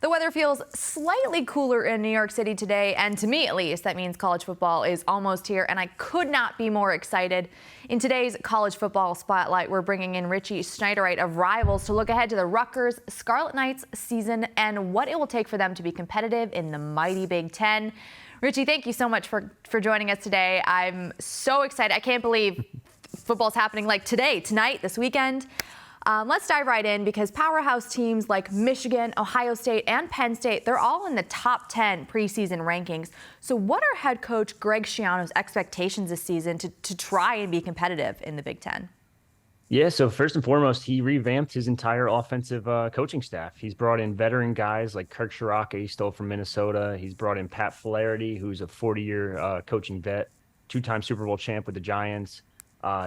The weather feels slightly cooler in New York City today, and to me at least, that means college football is almost here, and I could not be more excited. In today's college football spotlight, we're bringing in Richie Schnyderite of Rivals to look ahead to the Rutgers Scarlet Knights season and what it will take for them to be competitive in the mighty Big Ten. Richie, thank you so much for joining us today. I'm so excited. I can't believe football's happening like today, tonight, this weekend. Let's dive right in because powerhouse teams like Michigan, Ohio State, and Penn State, they're all in the top 10 preseason rankings. So what are head coach Greg Schiano's expectations this season to try and be competitive in the Big Ten? Yeah, so first and foremost, he revamped his entire offensive coaching staff. He's brought in veteran guys like Kirk Ciarrocca, he stole from Minnesota. He's brought in Pat Flaherty, who's a 40-year coaching vet, two-time Super Bowl champ with the Giants.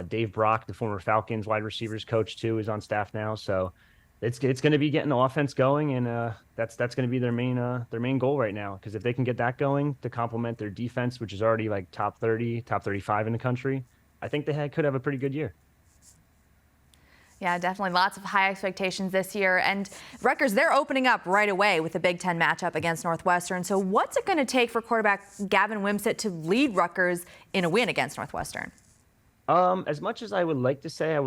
Dave Brock, the former Falcons wide receivers coach, too, is on staff now. So it's going to be getting the offense going, and that's going to be their main goal right now. Because if they can get that going to complement their defense, which is already like top 30, top 35 in the country, I think they could have a pretty good year. Yeah, definitely lots of high expectations this year. And Rutgers, they're opening up right away with the Big Ten matchup against Northwestern. So what's it going to take for quarterback Gavin Wimsatt to lead Rutgers in a win against Northwestern? As much as I would like to say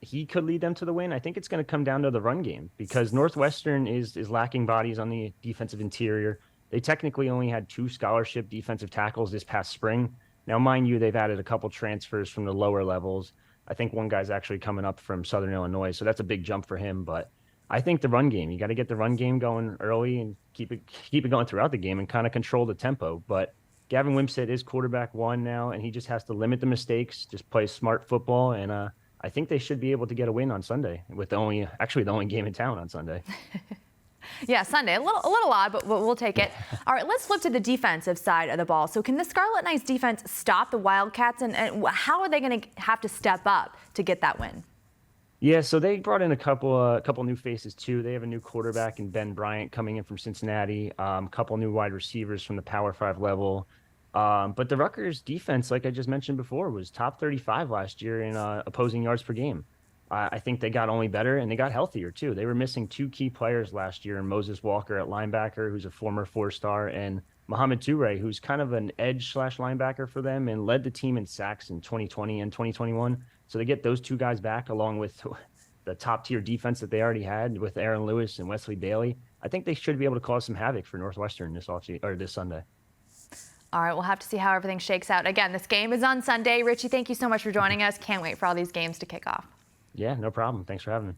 he could lead them to the win, I think it's going to come down to the run game because Northwestern is lacking bodies on the defensive interior. They technically only had 2 scholarship defensive tackles this past spring. Now, mind you, they've added a couple transfers from the lower levels. I think one guy's actually coming up from Southern Illinois, so that's a big jump for him. But I think the run game, you got to get the run game going early and keep it going throughout the game and kind of control the tempo. But Gavin Wimsatt is quarterback 1 now, and he just has to limit the mistakes, just play smart football, and I think they should be able to get a win on Sunday with the only game in town on Sunday. Yeah, Sunday. A little odd, but we'll take it. All right, let's flip to the defensive side of the ball. So can the Scarlet Knights defense stop the Wildcats, and how are they going to have to step up to get that win? Yeah, so they brought in a couple new faces too. They have a new quarterback in Ben Bryant coming in from Cincinnati, a couple new wide receivers from the Power 5 level. But the Rutgers defense, like I just mentioned before, was top 35 last year in opposing yards per game. I think they got only better, and they got healthier, too. They were missing 2 key players last year, Moses Walker at linebacker, who's a former 4-star, and Mohamed Toure, who's kind of an edge/linebacker for them and led the team in sacks in 2020 and 2021. So they get those 2 guys back along with the top-tier defense that they already had with Aaron Lewis and Wesley Bailey. I think they should be able to cause some havoc for Northwestern this Sunday. All right, we'll have to see how everything shakes out. Again, this game is on Sunday. Richie, thank you so much for joining us. Can't wait for all these games to kick off. Yeah, no problem. Thanks for having me.